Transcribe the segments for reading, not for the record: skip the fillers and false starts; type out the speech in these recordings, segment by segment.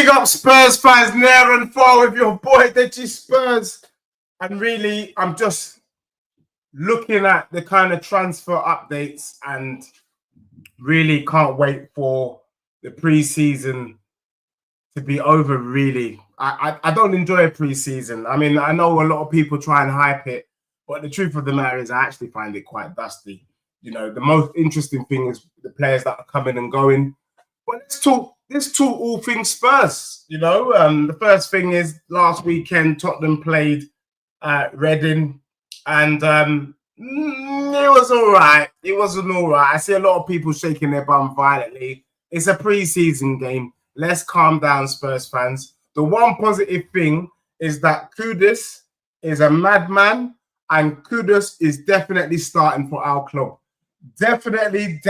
Big up Spurs fans near and far with your boy Deji Spurs. And really, I'm just looking at the kind of transfer updates and really can't wait for the preseason to be over, really. I don't enjoy preseason. I mean, I know a lot of people try and hype it, but the truth of the matter is I actually find it quite dusty. You know, the most interesting thing is the players that are coming and going. But let's talk all things Spurs. You know, the first thing is last weekend Tottenham played Reading, and it was all right. It wasn't all right. I see a lot of people shaking their bum violently. It's a pre-season game. Let's calm down, Spurs fans. The one positive thing is that Kudus is a madman, and Kudus is definitely starting for our club. Definitely.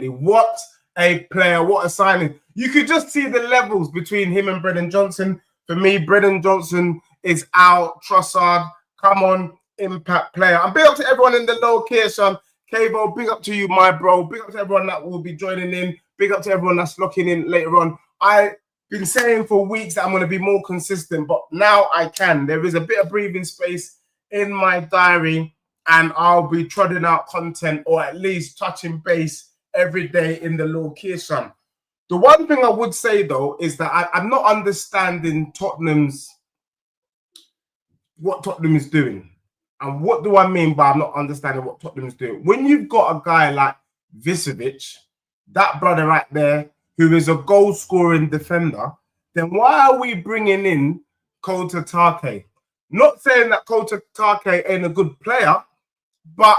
What a player, what a signing. You could just see the levels between him and Brennan Johnson. For me, Brennan Johnson is out. Trossard, come on, impact player. And big up to everyone in the location. Cavo, big up to you, my bro. Big up to everyone that will be joining in. Big up to everyone that's locking in later on. I've been saying for weeks that I'm going to be more consistent, but now I can. There is a bit of breathing space in my diary, and I'll be trotting out content or at least touching base every day in the location. The one thing I would say, though, is that I'm not understanding what Tottenham is doing. And what do I mean by I'm not understanding what Tottenham is doing? When you've got a guy like Vicevic, that brother right there, who is a goal-scoring defender, then why are we bringing in Kota Take? Not saying that Kota Take ain't a good player, but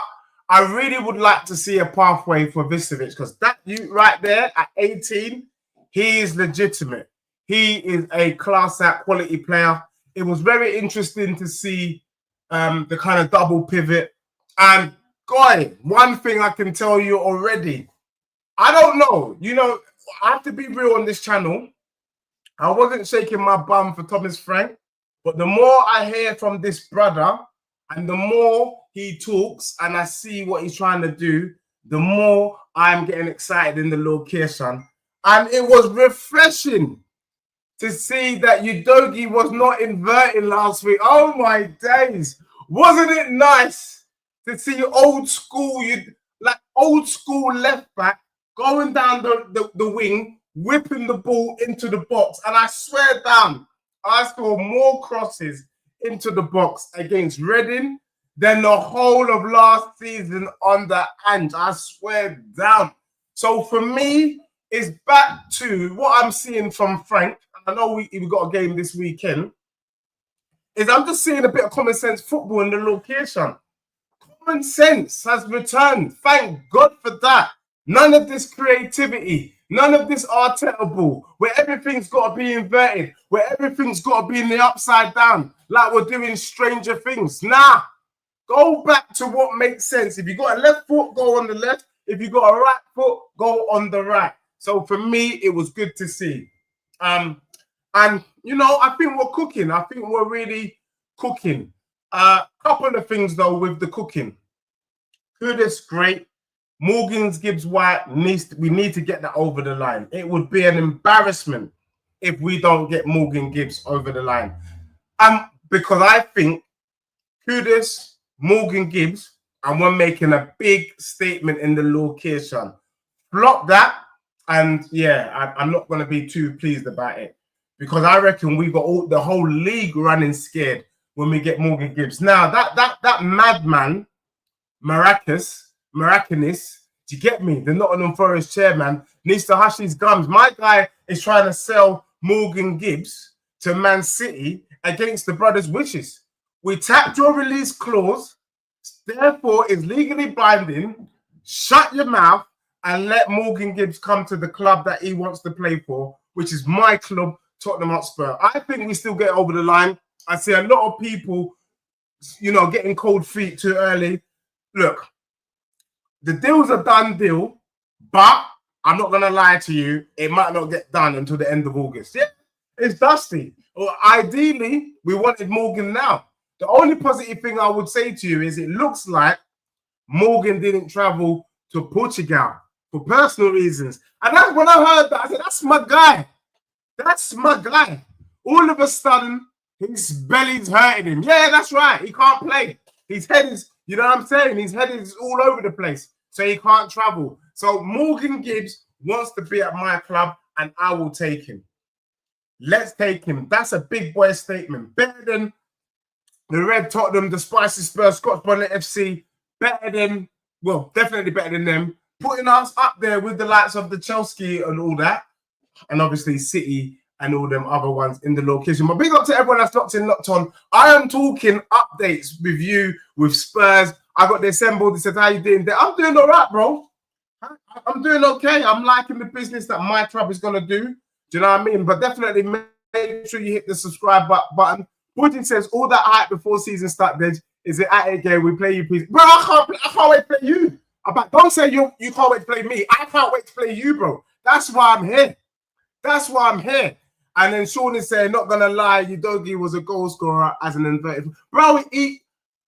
I really would like to see a pathway for Vicevic, because that youth right there at 18, he is legitimate. He is a class-act quality player. It was very interesting to see the kind of double pivot. And, guy, one thing I can tell you already, I don't know. You know, I have to be real on this channel. I wasn't shaking my bum for Thomas Frank, but the more I hear from this brother and the more he talks and I see what he's trying to do, the more I'm getting excited in the location. And it was refreshing to see that Udogie was not inverting last week. Oh, my days. Wasn't it nice to see old school left back going down the wing, whipping the ball into the box? And I swear down, I saw more crosses into the box against Reading than the whole of last season under Ange. I swear down. So for me, it's back to what I'm seeing from Frank. I know we got a game this weekend. Is I'm just seeing a bit of common sense football in the location. Common sense has returned. Thank God for that. None of this creativity, none of this Arteta ball, where everything's got to be inverted, where everything's got to be in the upside down, like we're doing Stranger Things. Nah, go back to what makes sense. If you got a left foot, go on the left. If you got a right foot, go on the right. So for me, it was good to see. And, you know, I think we're cooking. I think we're really cooking. Couple of things, though, with the cooking. Kudus, great. Morgan's Gibbs-White, we need to get that over the line. It would be an embarrassment if we don't get Morgan Gibbs over the line. Because I think Kudus, Morgan Gibbs, and we're making a big statement in the location. Flop that, and yeah, I'm not going to be too pleased about it. Because I reckon we got the whole league running scared when we get Morgan Gibbs. Now, that madman, Miraculous, do you get me? The Nottingham Forest chairman needs to hush his gums. My guy is trying to sell Morgan Gibbs to Man City against the brothers' wishes. We tapped your release clause, therefore it's legally binding. Shut your mouth and let Morgan Gibbs come to the club that he wants to play for, which is my club, Tottenham Hotspur. I think we still get over the line. I see a lot of people, you know, getting cold feet too early. Look, the deal's a done deal, but I'm not going to lie to you, it might not get done until the end of August. Yeah, it's dusty. Well, ideally, we wanted Morgan now. The only positive thing I would say to you is it looks like Morgan didn't travel to Portugal for personal reasons. And that's when I heard that, I said, that's my guy. That's my guy. All of a sudden, his belly's hurting him. Yeah, that's right. He can't play. His head is, you know what I'm saying? His head is all over the place. So he can't travel. So Morgan Gibbs wants to be at my club and I will take him. Let's take him. That's a big boy statement. Better than the Red Tottenham, the Spicy Spurs, Scotch Bonnet FC. Better than, well, definitely better than them. Putting us up there with the likes of the Chelsea and all that. And obviously City and all them other ones in the location. But big up to everyone that's locked in, locked on. I am talking updates with you, with Spurs. I got the assembled. They said, how you doing? I'm doing all right, bro. I'm doing okay. I'm liking the business that my club is going to do. Do you know what I mean? But definitely make sure you hit the subscribe button. Putin says, all that hype before season start, Dej, is it at it again? We play you, please. Bro, I can't wait to play you. Don't say you can't wait to play me. I can't wait to play you, bro. That's why I'm here. That's why I'm here. And then Sean is saying, not going to lie, Udogie was a goal scorer as an inverted. Bro,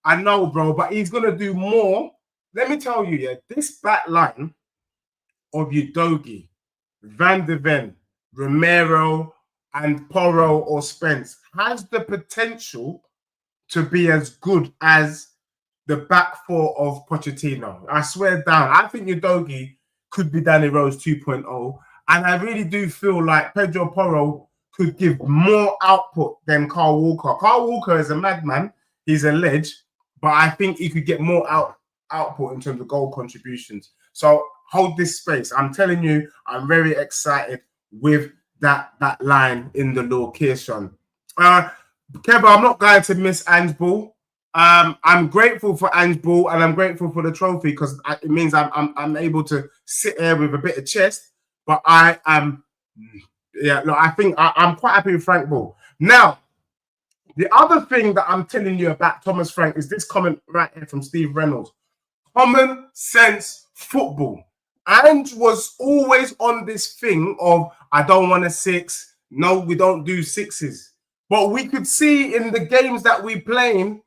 I know, bro, but he's going to do more. Let me tell you, yeah, this back line of Udogie, Van de Ven, Romero, and Porro or Spence has the potential to be as good as the back four of Pochettino. I swear down. I think Udogie could be Danny Rose 2.0. And I really do feel like Pedro Porro could give more output than Carl Walker. Carl Walker is a madman. He's a ledge. But I think he could get more output in terms of goal contributions. So hold this space. I'm telling you, I'm very excited with that line in the location. Kev, I'm not going to miss Ange Ball. I'm grateful for Ange Ball and I'm grateful for the trophy because it means I'm able to sit here with a bit of chest. But I am, yeah, look, I think I'm quite happy with Frank Ball. Now, the other thing that I'm telling you about Thomas Frank is this comment right here from Steve Reynolds. Common sense football. Ange was always on this thing of, I don't want a 6. No, we don't do 6s. But we could see in the games that we playing,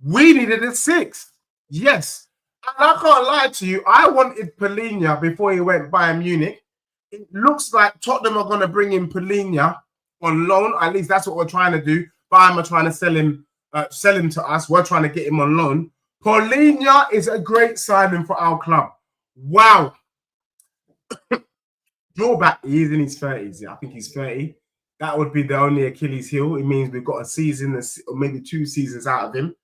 we needed a 6. Yes. And I can't lie to you. I wanted Paulinha before he went Bayern Munich. It looks like Tottenham are going to bring in Paulinha on loan. At least that's what we're trying to do. Bayern are trying to sell him to us. We're trying to get him on loan. Paulinha is a great signing for our club. Wow. Drawback, he's in his 30s. I think he's 30. That would be the only Achilles heel. It means we've got a season or maybe 2 seasons out of him.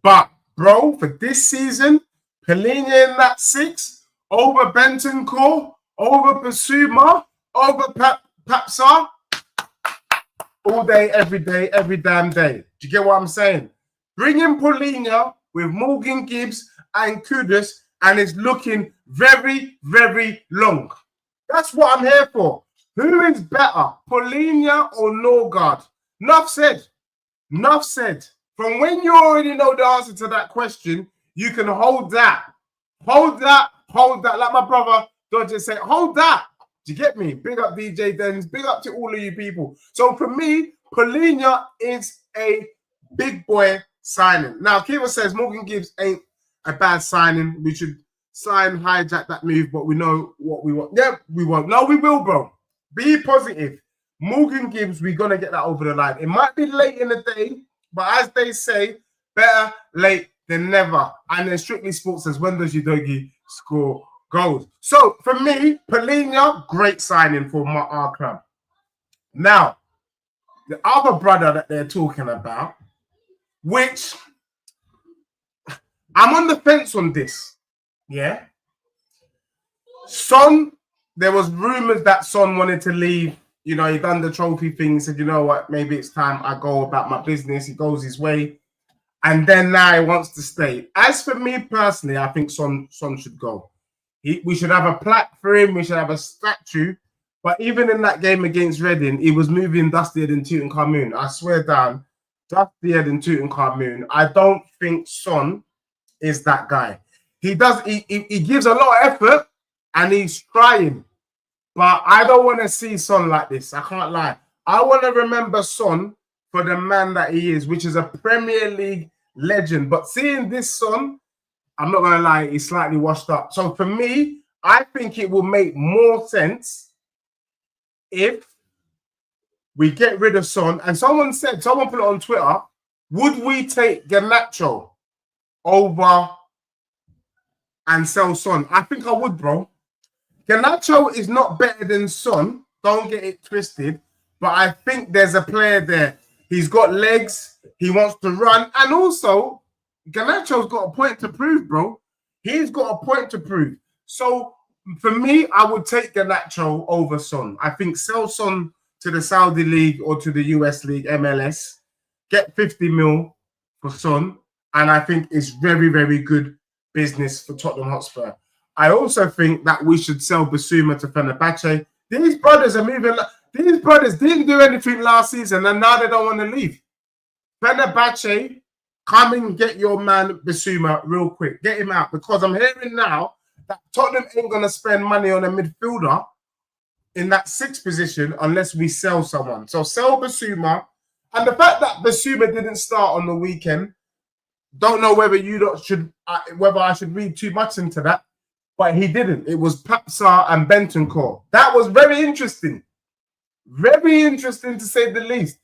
But, bro, for this season, Paulinha in that 6, over Bentancur, over Basuma, over Papsar, all day, every damn day. Do you get what I'm saying? Bring in Paulinha with Morgan Gibbs and Kudus, and it's looking very, very long. That's what I'm here for. Who is better, Paulinha or Norgard? Enough said. Enough said. From when you already know the answer to that question, you can hold that. Hold that. Hold that. Like my brother Dodger said, hold that. Do you get me? Big up DJ Dens. Big up to all of you people. So for me, Paulinha is a big boy signing. Now, Kiva says Morgan Gibbs ain't a bad signing. We should hijack that move, but we know what we want. Yeah, we won't. No, we will, bro. Be positive. Morgan Gibbs, we're going to get that over the line. It might be late in the day, but as they say, better late than never. And then Strictly Sports says, when does Udogie score goals? So, for me, Paulinha, great signing for our club. Now, the other brother that they're talking about, which I'm on the fence on this. Yeah. Son, there was rumors that Son wanted to leave. You know, he done the trophy thing. He said, you know what, maybe it's time I go about my business. He goes his way. And then now he wants to stay. As for me personally, I think Son should go. We should have a plaque for him. We should have a statue. But even in that game against Reading, he was moving dustier than Tutankhamun. I swear down, dustier than Tutankhamun. I don't think Son is that guy. He gives a lot of effort and he's trying. But I don't want to see Son like this. I can't lie. I want to remember Son for the man that he is, which is a Premier League legend. But seeing this Son, I'm not going to lie, he's slightly washed up. So for me, I think it will make more sense if we get rid of Son. And someone put it on Twitter, would we take Garnacho over and sell Son? I think I would, bro. Garnacho is not better than Son. Don't get it twisted. But I think there's a player there. He's got legs. He wants to run. And also, Garnacho's got a point to prove, bro. He's got a point to prove. So, for me, I would take Garnacho over Son. I think sell Son to the Saudi League or to the US League, MLS. Get 50 mil for Son. And I think it's very, very good business for Tottenham Hotspur. I also think that we should sell Bissouma to Fenerbahce. These brothers are moving. These brothers didn't do anything last season, and now they don't want to leave. Fenerbahce, come and get your man Bissouma real quick. Get him out, because I'm hearing now that Tottenham ain't going to spend money on a midfielder in that 6th position unless we sell someone. So sell Bissouma. And the fact that Bissouma didn't start on the weekend, don't know whether whether I should read too much into that, but he didn't. It was Papsar and Bentancur. That was very interesting. Very interesting, to say the least.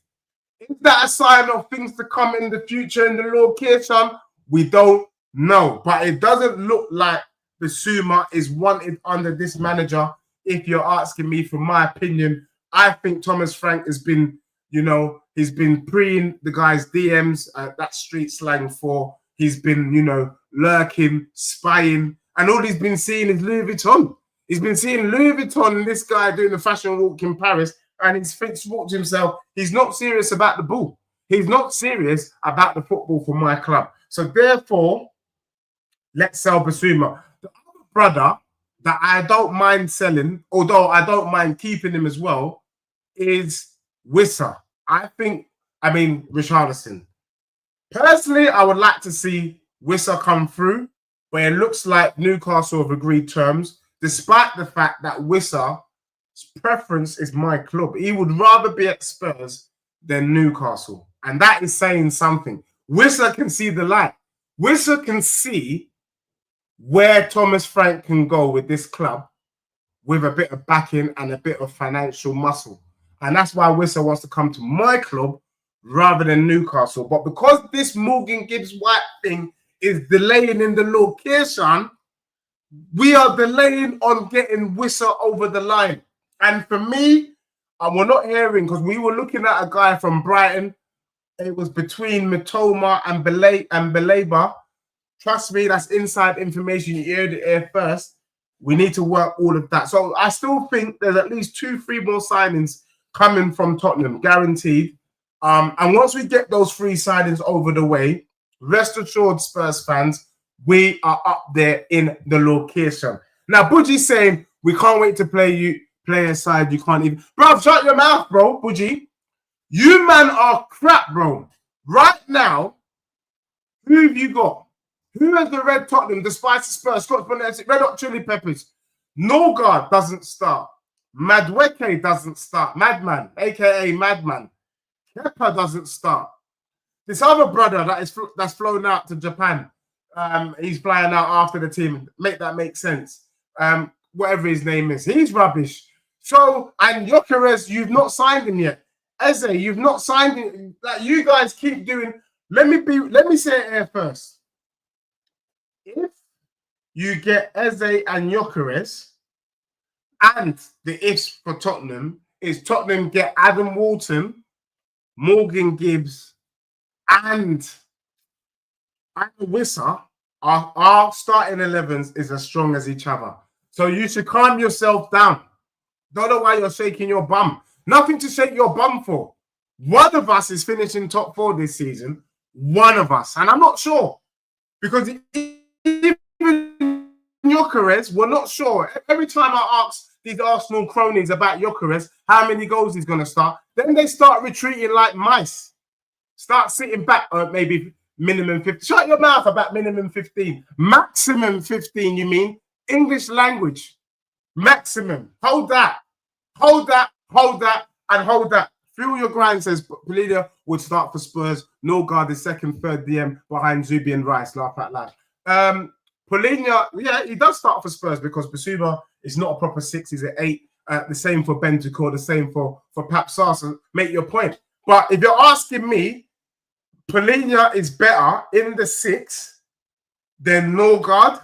Is that a sign of things to come in the future in the location? We don't know. But it doesn't look like Bissouma is wanted under this manager. If you're asking me for my opinion, I think Thomas Frank has been, he's been preeing the guy's DMs, that's street slang for, he's been, lurking, spying, and all he's been seeing is Louis Vuitton. He's been seeing Louis Vuitton and this guy doing the fashion walk in Paris, and he's thought to himself, he's not serious about the ball. He's not serious about the football for my club. So therefore, let's sell Bissouma. The other brother that I don't mind selling, although I don't mind keeping him as well, is Wissa. Richarlison. Personally, I would like to see Wissa come through, but it looks like Newcastle have agreed terms, despite the fact that Wissa's preference is my club. He would rather be at Spurs than Newcastle. And that is saying something. Wissa can see the light. Wissa can see where Thomas Frank can go with this club with a bit of backing and a bit of financial muscle. And that's why Wissa wants to come to my club rather than Newcastle. But because this Morgan Gibbs-White thing is delaying in the location, we are delaying on getting Wissa over the line. And for me, we're not hearing, because we were looking at a guy from Brighton. It was between Mitoma and Baleba. Trust me, that's inside information. You heard it here first. We need to work all of that. So I still think there's at least 2-3 more signings coming from Tottenham, guaranteed. And once we get those 3 signings over the way, rest assured, Spurs fans, we are up there in the location. Now, Budgie's saying, we can't wait to play aside. You can't even... Bro, shut your mouth, bro, Budgie. You man are crap, bro. Right now, who have you got? Who has the red Tottenham, the Spicy Spurs, Scotch Bonnet, Red Hot Chili Peppers? Norgard doesn't start. Madweke doesn't start. Madman, a.k.a. Madman. Kepa doesn't start. This other brother that's flown out to Japan, he's flying out after the team. Make that make sense. Whatever his name is. He's rubbish. So, and Gyökeres, you've not signed him yet. Eze, you've not signed him. Like, you guys keep doing... Let me say it here first. If you get Eze and Gyökeres, and the ifs for Tottenham is Tottenham get Adam Walton, Morgan Gibbs, and Wissa, our starting 11s is as strong as each other. So you should calm yourself down. Don't know why you're shaking your bum. Nothing to shake your bum for. One of us is finishing top 4 this season. One of us. And I'm not sure. Because even Gyökeres, we're not sure. Every time I ask these Arsenal cronies about Gyökeres, how many goals he's going to start, then they start retreating like mice. Start sitting back, maybe minimum 15. Shut your mouth about minimum 15. Maximum 15, you mean? English language. Maximum. Hold that. Hold that. Hold that. And hold that. Feel your grind, says Paulinha would start for Spurs. Norgard is second, third DM behind Zubi and Rice. Laugh out loud. Paulinha, yeah, he does start for Spurs because Bissouma is not a proper 6. He's an 8. the same for Bentancur, the same for Pap Sarr. Make your point. But if you're asking me, Paulinha is better in the 6 than Norgard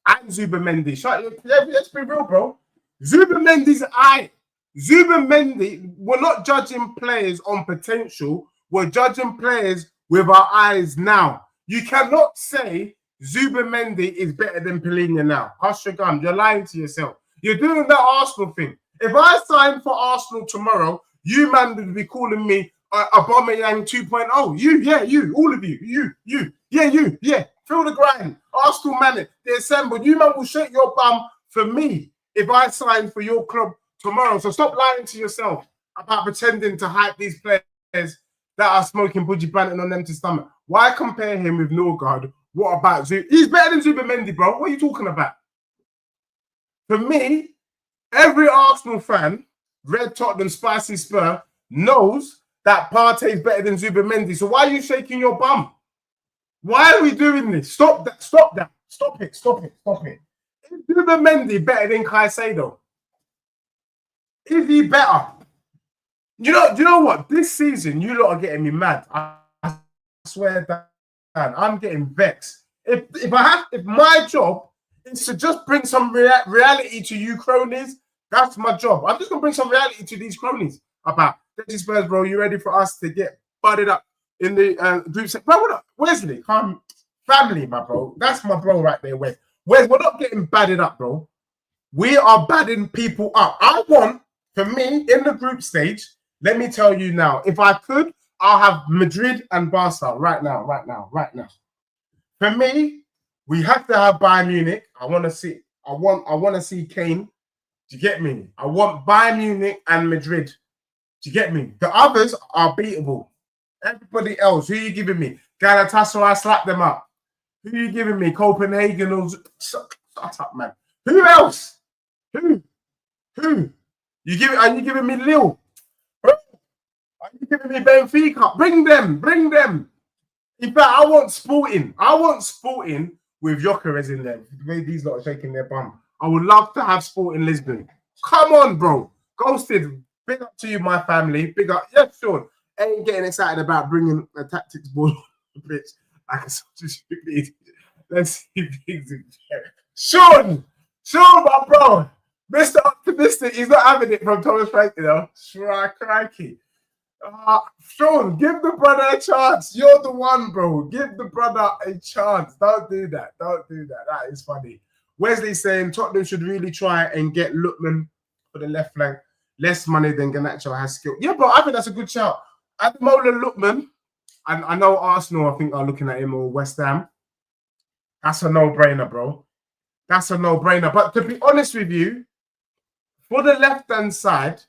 and Zubimendi. Let's be real, bro. Zubimendi's eye. Zubimendi, we're not judging players on potential. We're judging players with our eyes now. You cannot say Zubimendi is better than Paulinha now. Hush your gum. You're lying to yourself. You're doing that Arsenal thing. If I sign for Arsenal tomorrow, you man would be calling me Aubameyang 2.0. You, all of you. You. Feel the grind. Arsenal man, they assembled. You man will shake your bum for me if I sign for your club tomorrow. So stop lying to yourself about pretending to hype these players that are smoking budgie banting on them to stomach. Why compare him with Norgard? What about Zub? He's better than Zubimendi, bro. What are you talking about? For me, every Arsenal fan, Red Tottenham, Spicy Spur, knows that Partey is better than Zubimendi. So why are you shaking your bum? Why are we doing this? Stop that. Stop it. Is Zubimendi better than Caicedo? Is he better? You know what? This season, you lot are getting me mad. I swear that I'm getting vexed. If my job is to just bring some reality to you cronies, that's my job. I'm just gonna bring some reality to these cronies about Spurs, bro. You ready for us to get butted up in the group set? Bro, what up? Wesley, come family, my bro. That's my bro right there, Wes. We're not getting batted up, bro. We are badding people up. I want, for me, in the group stage, let me tell you now, if I could, I'll have Madrid and Barca right now. For me, we have to have Bayern Munich. I want to see Kane. Do you get me? I want Bayern Munich and Madrid. Do you get me? The others are beatable. Everybody else, who are you giving me? Galatasaray, slap them up. Who are you giving me? Copenhagen or shut up, man. Who else? Who? Are you giving me Lille? Are you giving me Benfica? Bring them. In fact, I want Sporting with Gyökeres in there. The way these lot are shaking their bum. I would love to have Sporting Lisbon. Come on, bro. Ghosted. Big up to you, my family. Big up. Yeah, sure. Ain't getting excited about bringing a tactics ball on the pitch like a stupid. Let's see things in there. Sean, my bro. Mr. Optimistic. He's not having it from Thomas Frank, you know. Crikey. Sean, give the brother a chance. You're the one, bro. Give the brother a chance. Don't do that. That is funny. Wesley saying Tottenham should really try and get Lookman for the left flank. Less money than Garnacho has skill. Yeah, bro, I think that's a good shout. Ademola Lookman, and I know Arsenal, I think, are looking at him, or West Ham. That's a no-brainer, bro. That's a no-brainer. But to be honest with you, for the left-hand side,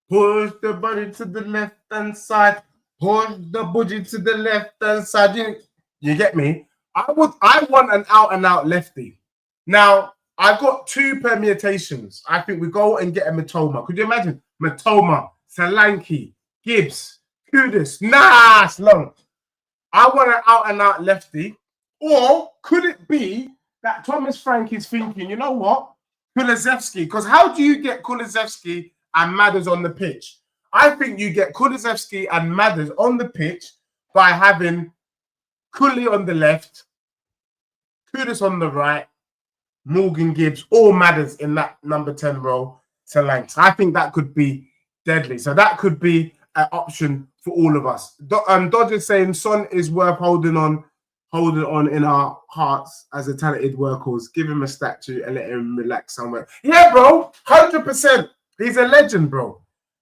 push the body to the left-hand side. Push the body to the left-hand side. You get me? I want an out-and-out lefty. Now, I've got two permutations. I think we go and get a Matoma. Could you imagine? Matoma, Solanke, Gibbs, Kudus. Nah, it's long. I want an out-and-out lefty. Or could it be that Thomas Frank is thinking, you know what? Kulusevski. Because how do you get Kulusevski and Madders on the pitch? I think you get Kulusevski and Madders on the pitch by having Kuli on the left, Kudus on the right, Morgan Gibbs or Madders in that number 10 role to length. I think that could be deadly. So that could be an option for all of us. Dodger's saying Son is worth holding on in our hearts as a talented workhorse. Give him a statue and let him relax somewhere. Yeah, bro, 100%. He's a legend, bro.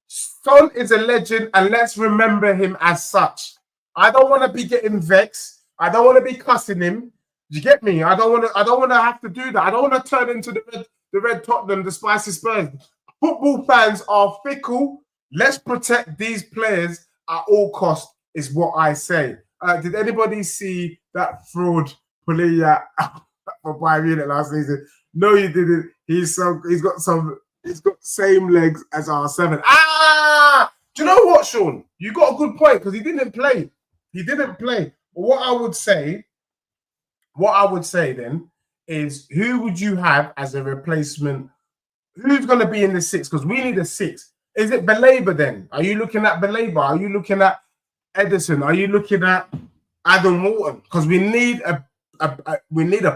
Son is a legend, and let's remember him as such. I don't want to be getting vexed. I don't want to be cussing him. Do you get me? I don't want to have to do that. I don't want to turn into the red Tottenham, the Spicy Spurs. Football fans are fickle. Let's protect these players at all costs, is what I say. Did anybody see that fraud Paulinha for Bayern Munich last season? No, you didn't. He's got same legs as R7. Do you know what, Sean? You got a good point because he didn't play. But what I would say then is, who would you have as a replacement Who's going to be in the 6? Because we need a 6. Is it Belabor then? Are you looking at Belabor? Are you looking at Edison? Are you looking at Adam Walton? Because we need a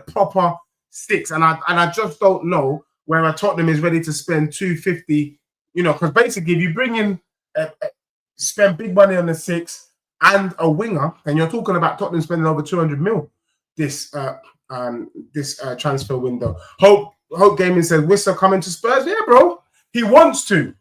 proper 6, and I just don't know whether Tottenham is ready to spend 250. Because basically, if you bring in spend big money on the 6 and a winger, then you're talking about Tottenham spending over 200 mil this transfer window. Hope Gaming says Whistle coming to Spurs. Yeah, bro, he wants to,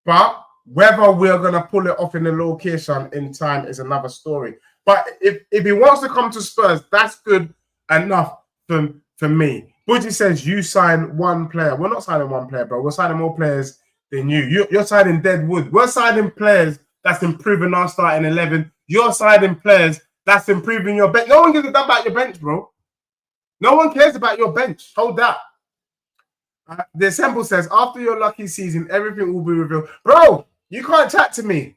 but whether we're gonna pull it off in the location in time is another story. But if he wants to come to Spurs, that's good enough for me. Budgie says you sign one player. We're not signing one player, bro. We're signing more players than you. You're signing dead wood. We're signing players that's improving our starting 11. You're signing players that's improving your bench. No one gives a damn about your bench, bro. No one cares about your bench. Hold that. The Assemble says, after your lucky season, everything will be revealed. Bro, you can't chat to me.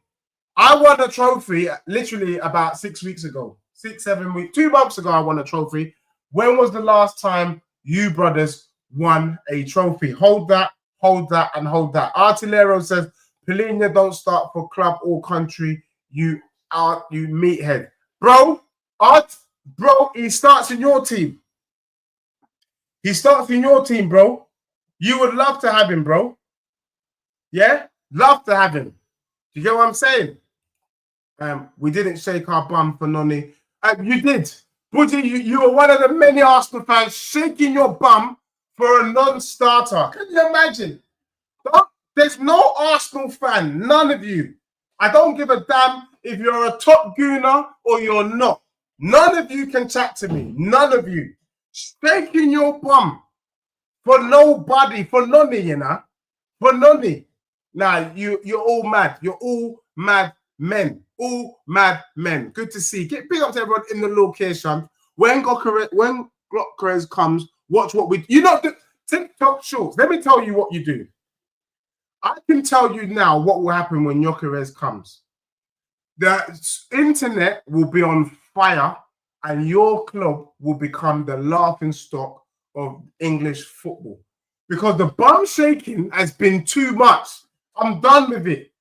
I won a trophy literally about 6 weeks ago. 6, 7 weeks. 2 months ago, I won a trophy. When was the last time you brothers won a trophy? Hold that, and hold that. Artillero says, Paulinha don't start for club or country. You meathead. Bro, he starts in your team. He starts in your team, bro. You would love to have him, bro. Yeah? Love to have him. Do you get what I'm saying? We didn't shake our bum for Noni. You did. Budgie, you were one of the many Arsenal fans shaking your bum for a non-starter. Can you imagine? There's no Arsenal fan, none of you. I don't give a damn if you're a top gooner or you're not. None of you can chat to me. None of you. Shaking your bum for nobody, for Noni, you know? For Noni. Nah, you're all mad. You're all mad men. All mad men. Good to see. Get big up to everyone in the location. When Glockres comes, watch what we... TikTok shorts. Let me tell you what you do. I can tell you now what will happen when Gyökeres comes. The internet will be on fire and your club will become the laughing stock of English football. Because the bum shaking has been too much. I'm done with it.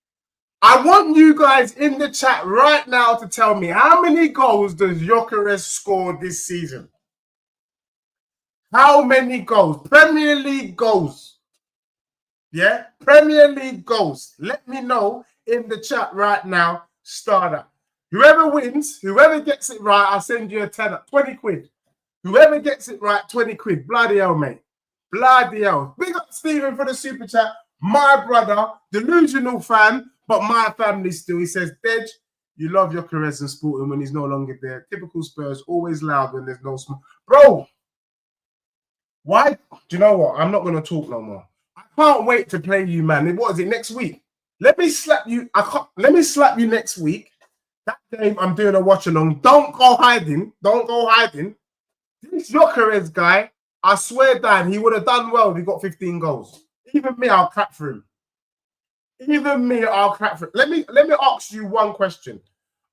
I want you guys in the chat right now to tell me how many goals does Gyökeres score this season? How many goals? Premier League goals. Yeah, Premier League goals. Let me know in the chat right now. Starter. Whoever wins, whoever gets it right, I'll send you a tenner, 20 quid. Whoever gets it right, 20 quid. Bloody hell, mate. Bloody hell. Big up Stephen for the super chat. My brother, delusional fan, but my family still. He says, Dej, you love your caress and sporting when he's no longer there. Typical Spurs, always loud when there's no smoke. Bro, why? Do you know what? I'm not going to talk no more. I can't wait to play you, man. What is it, next week? Let me slap you. Let me slap you next week. That game, I'm doing a watch along. Don't go hiding. Don't go hiding. This Gyökeres guy, I swear, Dan, he would have done well if he got 15 goals. Even me, I'll clap for him. Even me, I'll clap for him. Let me ask you one question.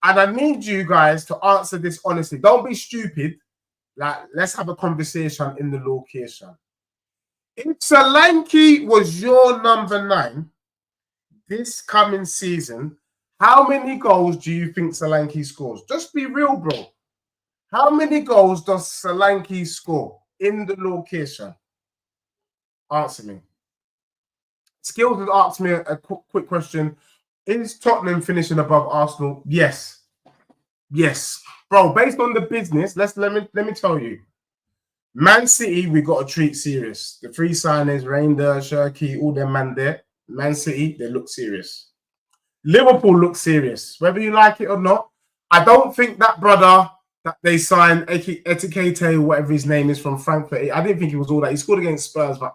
And I need you guys to answer this honestly. Don't be stupid. Like, let's have a conversation in the location. If Solanke was your number 9 this coming season, how many goals do you think Solanke scores? Just be real, bro. How many goals does Solanke score in the location? Answer me. Skills has asked me a quick question. Is Tottenham finishing above Arsenal? Yes. Yes. Bro, based on the business, let me tell you. Man City, we got to treat serious. The 3 signings, Reinder, Shirky, all them man there. Man City, they look serious. Liverpool looks serious. Whether you like it or not, I don't think that brother that they signed, Etikete, whatever his name is, from Frankfurt, I didn't think he was all that. He scored against Spurs, but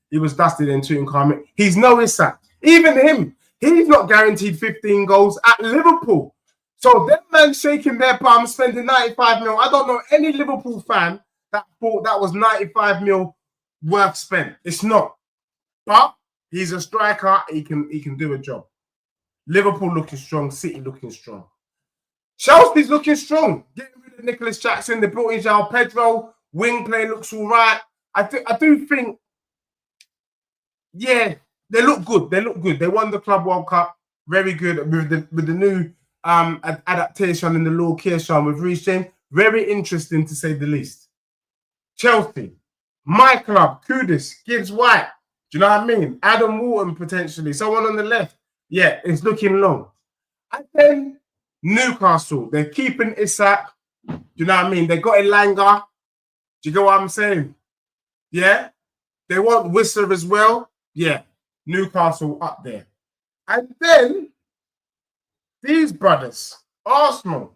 he was dusted in Tottenham. He's no Isak. Even him, he's not guaranteed 15 goals at Liverpool. So them man shaking their bum, spending 95 mil. I don't know any Liverpool fan that thought that was 95 mil worth spent. It's not. But he's a striker. He can do a job. Liverpool looking strong. City looking strong. Chelsea's looking strong. Getting rid of Nicholas Jackson. They brought in João Pedro. Wing play looks all right. I do think Yeah, they look good. They look good. They won the Club World Cup. Very good with the new adaptation in the location with Reece James. Very interesting to say the least. Chelsea, my club, Kudus, Gibbs-White. Do you know what I mean? Adam Wharton potentially. Someone on the left. Yeah, it's looking long. And then Newcastle, they're keeping Isak. Do you know what I mean? They got Elanga. Do you get what I'm saying? Yeah. They want Whistler as well. Yeah. Newcastle up there. And then these brothers, Arsenal.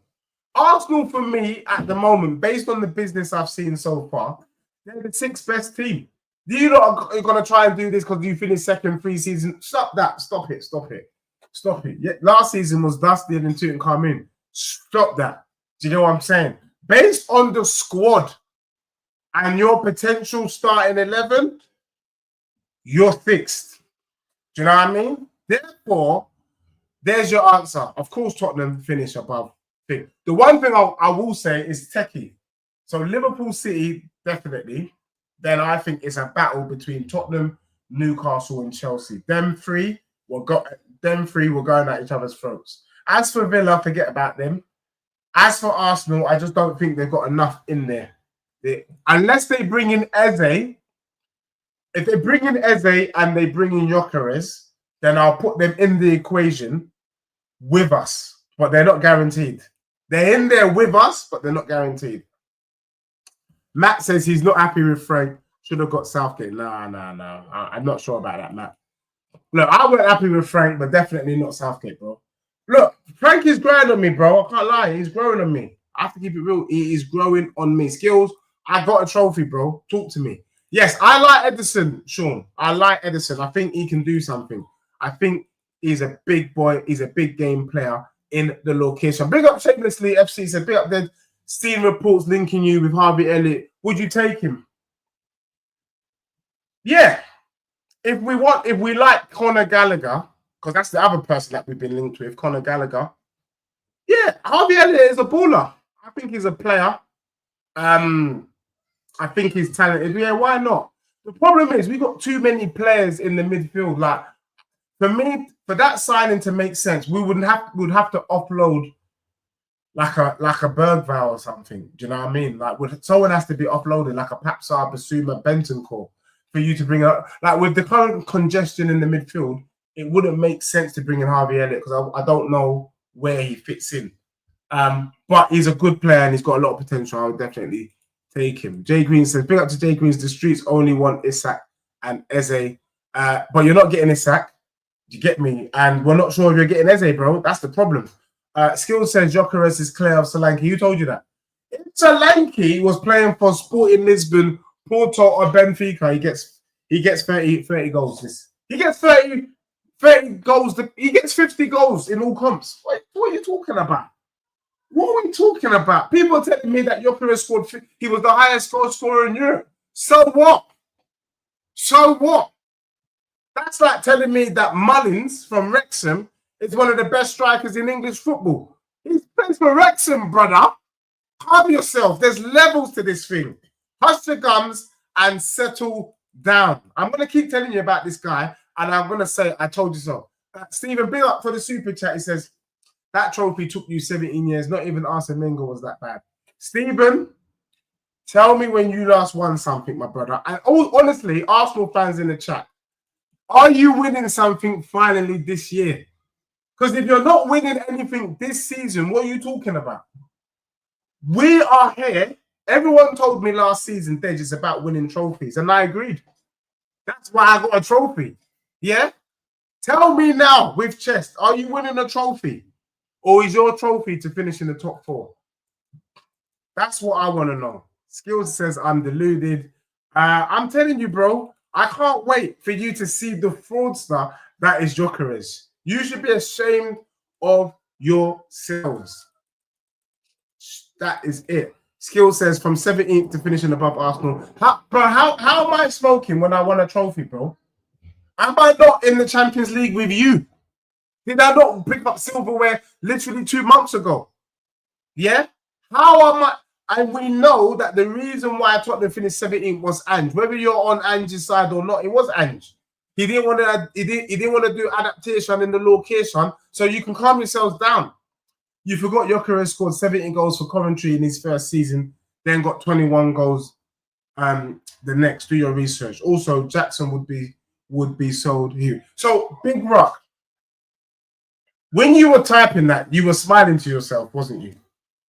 Arsenal, for me, at the moment, based on the business I've seen so far, they're the sixth best team. You lot are going to try and do this because you finished second preseason. Stop that. Stop it. Stop it. Stop it. Yeah, last season was dusty and Tottenham come in. Stop that. Do you know what I'm saying? Based on the squad and your potential starting 11, you're fixed. Do you know what I mean? Therefore, there's your answer. Of course, Tottenham finish above. The one thing I will say is techie. So Liverpool City, definitely. Then I think it's a battle between Tottenham, Newcastle, and Chelsea. Them three will going at each other's throats. As for Villa, forget about them. As for Arsenal, I just don't think they've got enough in there. Unless they bring in Eze, if they bring in Eze and they bring in Gyökeres, then I'll put them in the equation with us. But they're not guaranteed. They're in there with us, but they're not guaranteed. Matt says he's not happy with Frank. Should have got Southgate. No. I'm not sure about that, Matt. Look, I wasn't happy with Frank, but definitely not Southgate, bro. Look, Frank is growing on me, bro. I can't lie. He's growing on me. I have to keep it real. He is growing on me. Skills, I got a trophy, bro. Talk to me. Yes, I like Edison, Sean. I like Edison. I think he can do something. I think he's a big boy. He's a big game player in the location. Big up Shamelessly FC said, big up there. Steam reports linking you with Harvey Elliott. Would you take him? Yeah. If we like Conor Gallagher, because that's the other person that we've been linked with, Conor Gallagher. Yeah, Harvey Elliott is a baller. I think he's a player. I think he's talented. Yeah, why not? The problem is we got too many players in the midfield. Like, for me, for that signing to make sense, we'd have to offload like a Bergvall or something. Do you know what I mean? Like, someone has to be offloaded, like a Papsar, Basuma, Bentancur, for you to bring up. Like, with the current congestion in the midfield, it wouldn't make sense to bring in Harvey Elliott because I don't know where he fits in. But he's a good player and he's got a lot of potential. I would definitely take him. Jay Green says, big up to Jay Green. The streets only want Isak and Eze. But you're not getting Isak. You get me? And we're not sure if you're getting Eze, bro. That's the problem. Skill says Gyökeres is clear of Solanke. Who told you that? If Solanke was playing for Sporting Lisbon, Porto, or Benfica, he gets 30 goals. He gets 30 goals. He gets 50 goals in all comps. What are you talking about? What are we talking about? People are telling me that Gyökeres scored. He was the highest goal scorer in Europe. So what? So what? That's like telling me that Mullins from Wrexham is one of the best strikers in English football. He plays for Wrexham, brother. Calm yourself. There's levels to this thing. Hush your gums and settle down. I'm going to keep telling you about this guy, and I'm going to say, I told you so. Stephen, big up for the super chat. He says, that trophy took you 17 years. Not even Arsene Wenger was that bad. Stephen, tell me when you last won something, my brother. And honestly, Arsenal fans in the chat, are you winning something finally this year? Because if you're not winning anything this season, what are you talking about? We are here. Everyone told me last season, Dej, it's about winning trophies. And I agreed. That's why I got a trophy. Yeah? Tell me now with chest, are you winning a trophy? Or is your trophy to finish in the top 4? That's what I want to know. Skills says I'm deluded. I'm telling you, bro, I can't wait for you to see the fraudster that is Gyökeres. You should be ashamed of yourselves. That is it. Skill says from 17th to finishing above Arsenal. How am I smoking when I won a trophy, bro? Am I not in the Champions League with you? Did I not pick up silverware literally 2 months ago? Yeah? How am I? And we know that the reason why Tottenham finished 17th was Ange. Whether you're on Ange's side or not, it was Ange. He didn't want to. He didn't want to do adaptation in the location. So you can calm yourselves down. You forgot Gyökeres scored 17 goals for Coventry in his first season, then got 21 goals the next. Do your research. Also, Jackson would be sold here. So, Big Rock, when you were typing that, you were smiling to yourself, wasn't you?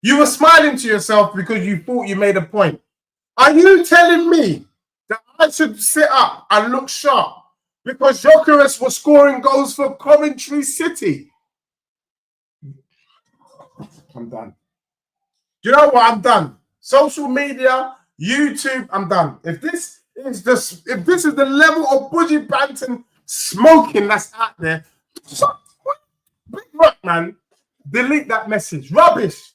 You were smiling to yourself because you thought you made a point. Are you telling me that I should sit up and look sharp because Gyökeres was scoring goals for Coventry City? I'm done. You know what? I'm done. Social media, YouTube, I'm done. If this is the level of budgie banting smoking that's out there, Big Rock, man, delete that message. Rubbish.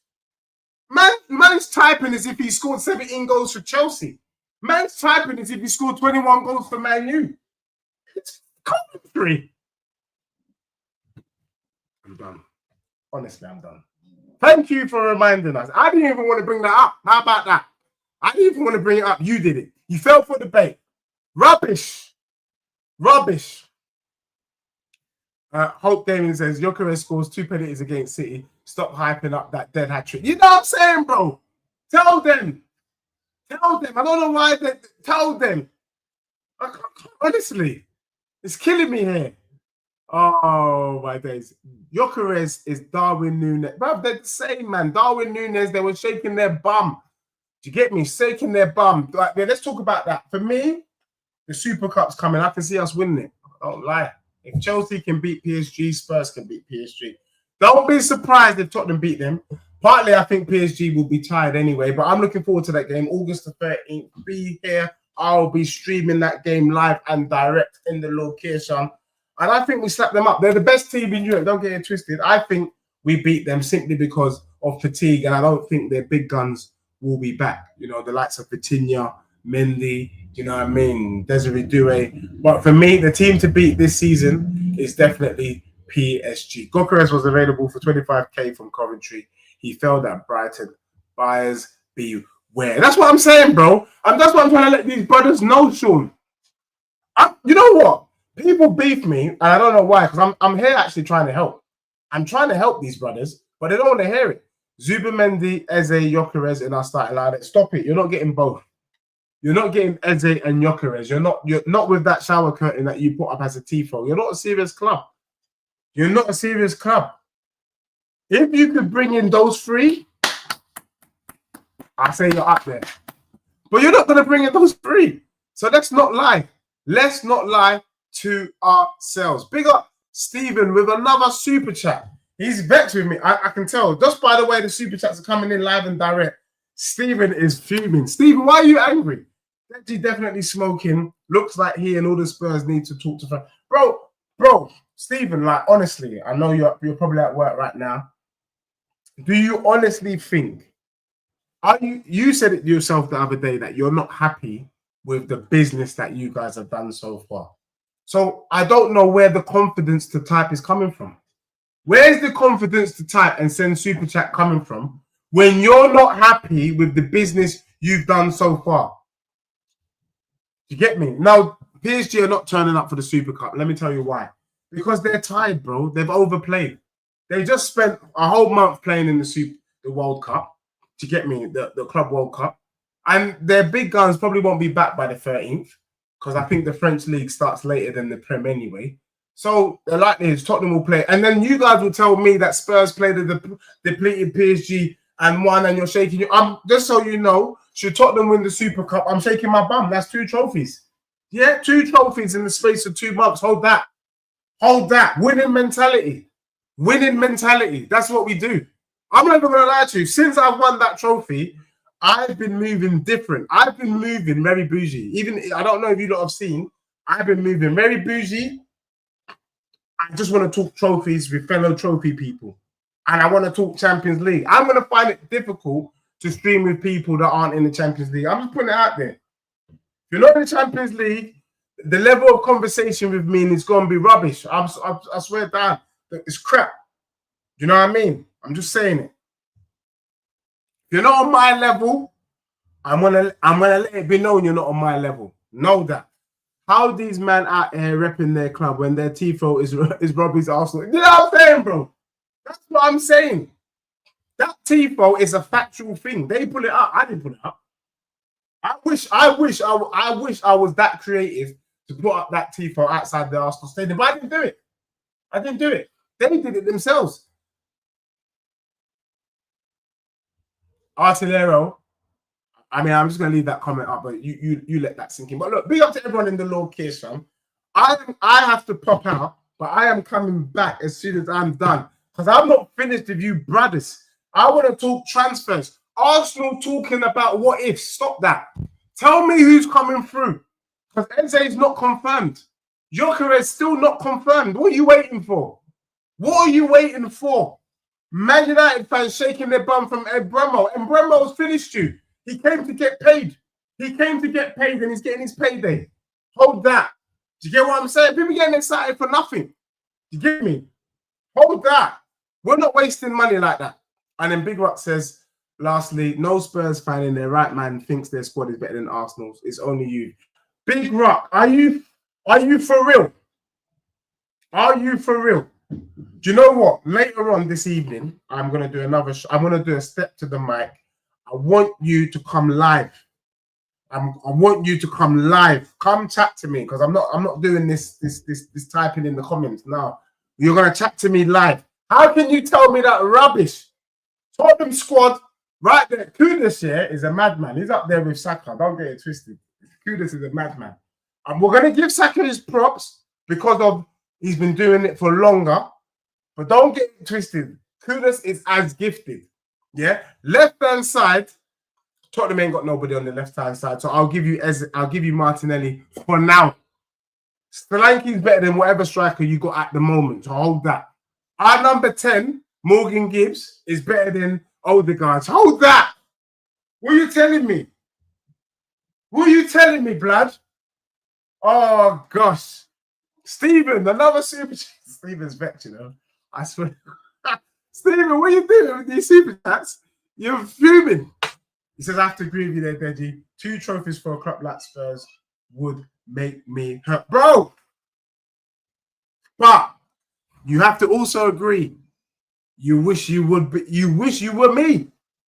Man's typing as if he scored 17 goals for Chelsea. Man's typing as if he scored 21 goals for Man U. It's commentary. I'm done. Honestly, I'm done. Thank you for reminding us. I didn't even want to bring that up. How about that? I didn't even want to bring it up. You did it. You fell for the bait. Rubbish. Rubbish. Hope Damien says, Gyökeres scores 2 penalties against City. Stop hyping up that dead hat trick. You know what I'm saying, bro? Tell them. Tell them. I don't know why. Tell them. Honestly, it's killing me here. Oh, my days. Gyökeres is Darwin Núñez. Bro, they're the same, man. Darwin Núñez, they were shaking their bum. Do you get me? Shaking their bum. Like, let's talk about that. For me, the Super Cup's coming. I can see us winning it. I don't lie. If Chelsea can beat PSG, Spurs can beat PSG. Don't be surprised if Tottenham beat them. Partly, I think PSG will be tired anyway, but I'm looking forward to that game. August the 13th, be here. I'll be streaming that game live and direct in the location. And I think we slapped them up. They're the best team in Europe. Don't get it twisted. I think we beat them simply because of fatigue, and I don't think their big guns will be back. You know, the likes of Vitinha, Mendy, you know what I mean, Desiree Doué. But for me, the team to beat this season is definitely PSG. Gyökeres was available for 25k from Coventry. He failed at Brighton. Buyers beware. That's what I'm saying, bro. And that's what I'm trying to let these brothers know, Sean. You know what? People beef me, and I don't know why, because I'm here actually trying to help. I'm trying to help these brothers, but they don't want to hear it. Zubimendi, Eze, Gyökeres in our starting line. Stop it. You're not getting both. You're not getting Eze and Gyökeres. You're not with that shower curtain that you put up as a tifo. You're not a serious club. You're not a serious club. If you could bring in those three, I say you're up there. But you're not going to bring in those three. So let's not lie. Let's not lie to ourselves. Big up Stephen with another super chat. He's vexed with me. I can tell. Just by the way the super chats are coming in live and direct. Stephen is fuming. Stephen, why are you angry? Deji definitely smoking. Looks like he and all the Spurs need to talk to friends. Bro, Stephen, like, honestly, I know you're probably at work right now. Do you honestly think, you said it yourself the other day that you're not happy with the business that you guys have done so far? So I don't know where the confidence to type is coming from. Where's the confidence to type and send super chat coming from when you're not happy with the business you've done so far? You get me? Now, PSG are not turning up for the Super Cup. Let me tell you why. Because they're tired, bro. They've overplayed. They just spent a whole month playing in the World Cup. To get me, the Club World Cup. And their big guns probably won't be back by the 13th because I think the French league starts later than the Prem anyway. So the likelihood is Tottenham will play. And then you guys will tell me that Spurs played the depleted PSG and won, and you're shaking your... just so you know, should Tottenham win the Super Cup, I'm shaking my bum. That's 2 trophies. Yeah, 2 trophies in the space of 2 months. Hold that. Hold that. Winning mentality. Winning mentality. That's what we do. I'm not even going to lie to you. Since I've won that trophy, I've been moving different. I've been moving very bougie. Even, I don't know if you lot have seen, I've been moving very bougie. I just want to talk trophies with fellow trophy people. And I want to talk Champions League. I'm going to find it difficult to stream with people that aren't in the Champions League. I'm just putting it out there. If you're not in the Champions League, the level of conversation with me is going to be rubbish. I swear down. It's crap. Do you know what I mean? I'm just saying it. If you're not on my level, I'm gonna let it be known you're not on my level. Know that. How these men out here repping their club when their tifo is Robbie's Arsenal? You know what I'm saying, bro? That's what I'm saying. That tifo is a factual thing. They pull it up. I didn't pull it up. I wish I was that creative to put up that tifo outside the Arsenal stadium, but I didn't do it. I didn't do it. They did it themselves. Artillero. I mean, I'm just gonna leave that comment up, but you let that sink in. But look, big up to everyone in the Lord Case, fam. I have to pop out, but I am coming back as soon as I'm done because I'm not finished with you, brothers. I want to talk transfers. Arsenal talking about what if. Stop that. Tell me who's coming through because Eze is not confirmed. Joker is still not confirmed. What are you waiting for? What are you waiting for? Man United fans shaking their bum from Embremo. Embremo's finished you. He came to get paid. He came to get paid and he's getting his payday. Hold that. Do you get what I'm saying? People getting excited for nothing. Do you get me? Hold that. We're not wasting money like that. And then Big Rock says, lastly, no Spurs fan in their right mind thinks their squad is better than Arsenal's. It's only you. Big Rock, are you for real? Are you for real? Do you know what? Later on this evening, I'm going to do another I'm going to do a step to the mic. I want you to come live. I want you to come live. Come chat to me because I'm not doing this typing in the comments. No, you're gonna chat to me live. How can you tell me that rubbish? Tottenham squad right there. Kudus here is a madman. He's up there with Saka. Don't get it twisted. Kudus is a madman, and we're gonna give Saka his props because of he's been doing it for longer. But don't get it twisted. Kudus is as gifted. Yeah, left-hand side, Tottenham ain't got nobody on the left-hand side, so I'll give you Martinelli for now. Solanke's better than whatever striker you got at the moment, so hold that. Our number 10, Morgan Gibbs, is better than Odegaard. So hold that. What are you telling me? What are you telling me, blood? Oh, gosh. Stephen, another super... Stephen's vexed, you know. I swear. Stephen, what are you doing with these super chats? You're fuming. He says, I have to agree with you there, Deji. 2 trophies for a club like Spurs would make me hurt. Bro! But you have to also agree. You wish you would be, you wish you were me.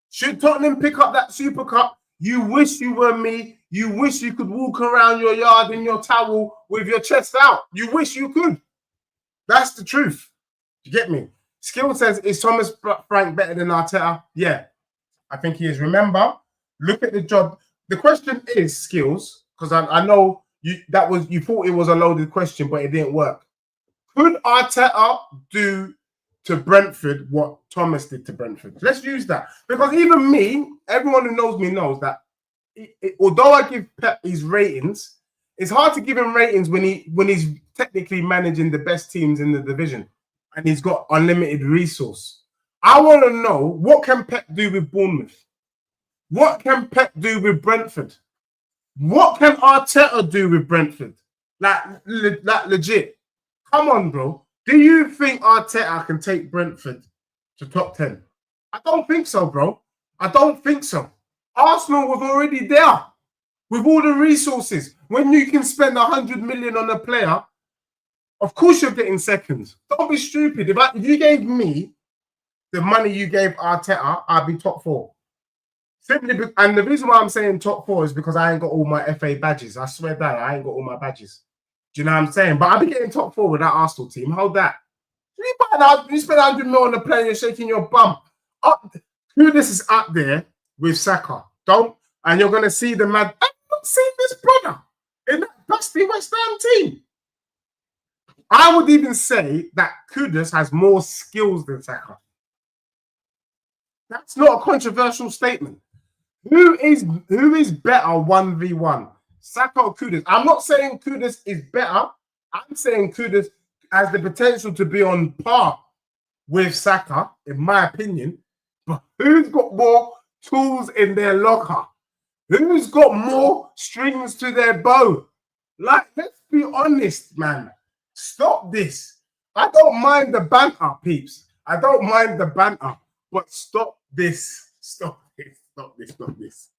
Should Tottenham pick up that Super Cup? You wish you were me. You wish you could walk around your yard in your towel with your chest out. You wish you could. That's the truth. You get me? Skill says, is Thomas Frank better than Arteta? Yeah, I think he is. Remember, look at the job. The question is skills, because I know you thought it was a loaded question, but it didn't work. Could Arteta do to Brentford what Thomas did to Brentford? Let's use that. Because even me, everyone who knows me knows that although I give Pep his ratings, it's hard to give him ratings when he's technically managing the best teams in the division and he's got unlimited resource. I want to know, what can Pep do with Bournemouth? What can Pep do with Brentford? What can Arteta do with Brentford? Like legit. Come on, bro. Do you think Arteta can take Brentford to top 10? I don't think so, bro. I don't think so. Arsenal was already there with all the resources. When you can spend 100 million on a player, of course you're getting seconds. Don't be stupid. If you gave me the money you gave Arteta, I'd be top 4. And the reason why I'm saying top 4 is because I ain't got all my FA badges. I swear that I ain't got all my badges. Do you know what I'm saying? But I'll be getting top 4 with that Arsenal team. Hold that. You spend 100 million on a player, you're shaking your bum. This is up there with Saka. And you're going to see the mad. I've not seen this brother in that dusty West Ham team. I would even say that Kudus has more skills than Saka. That's not a controversial statement. Who is better 1v1? Saka or Kudus? I'm not saying Kudus is better. I'm saying Kudus has the potential to be on par with Saka, in my opinion. But who's got more tools in their locker? Who's got more strings to their bow? Like, let's be honest, man. Stop this. I don't mind the banter, peeps. I don't mind the banter. But stop this. Stop this. Stop this. Stop this.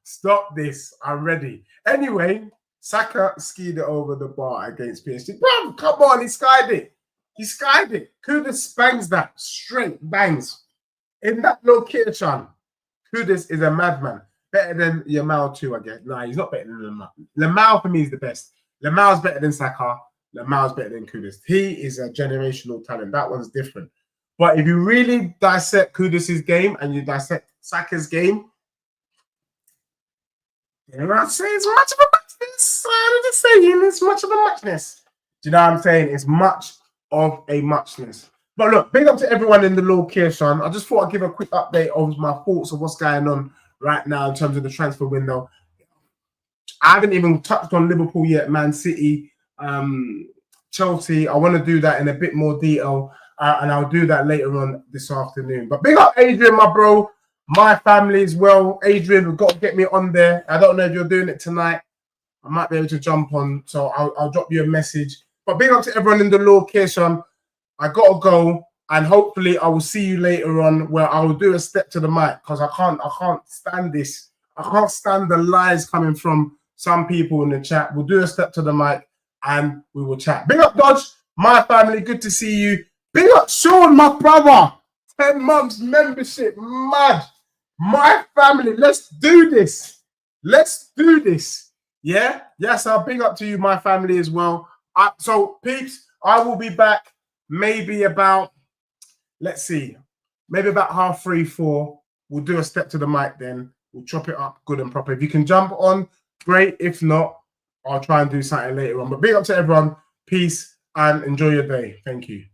Stop this. I'm ready. Anyway, Saka skied it over the bar against PSG. Bro, come on, he skied it. He skied it. Kudus bangs that straight, bangs. In that location, Kudus is a madman. Better than Yamal too, I guess. Nah, he's not better than Lamau. Lamau for me is the best. Lamau's better than Saka. Lamau's better than Kudus. He is a generational talent. That one's different. But if you really dissect Kudus' game and you dissect Saka's game, I'd say it's much of a muchness. I'm just saying it's much of a muchness. Do you know what I'm saying? It's much of a muchness. But look, big up to everyone in the location. I just thought I'd give a quick update of my thoughts of what's going on right now in terms of the transfer window. I haven't even touched on Liverpool yet, Man City, Chelsea. I want to do that in a bit more detail, and I'll do that later on this afternoon. But big up Adrian, my bro. My family as well. Adrian, we've got to get me on there. I don't know if you're doing it tonight. I might be able to jump on, so I'll drop you a message. But big up to everyone in the location. I got to go, and hopefully I will see you later on where I will do a step to the mic because I can't stand this. I can't stand the lies coming from some people in the chat. We'll do a step to the mic and we will chat. Big up Dodge, my family. Good to see you. Big up Sean, my brother. 10 months membership. Mad. My family. Let's do this. Let's do this. Yeah? Yes, I'll big up to you, my family, as well. So, peeps, I will be back maybe about, let's see, maybe about 3:30, 4. We'll do a step to the mic then. We'll chop it up good and proper. If you can jump on, great. If not, I'll try and do something later on. But big up to everyone. Peace and enjoy your day. Thank you.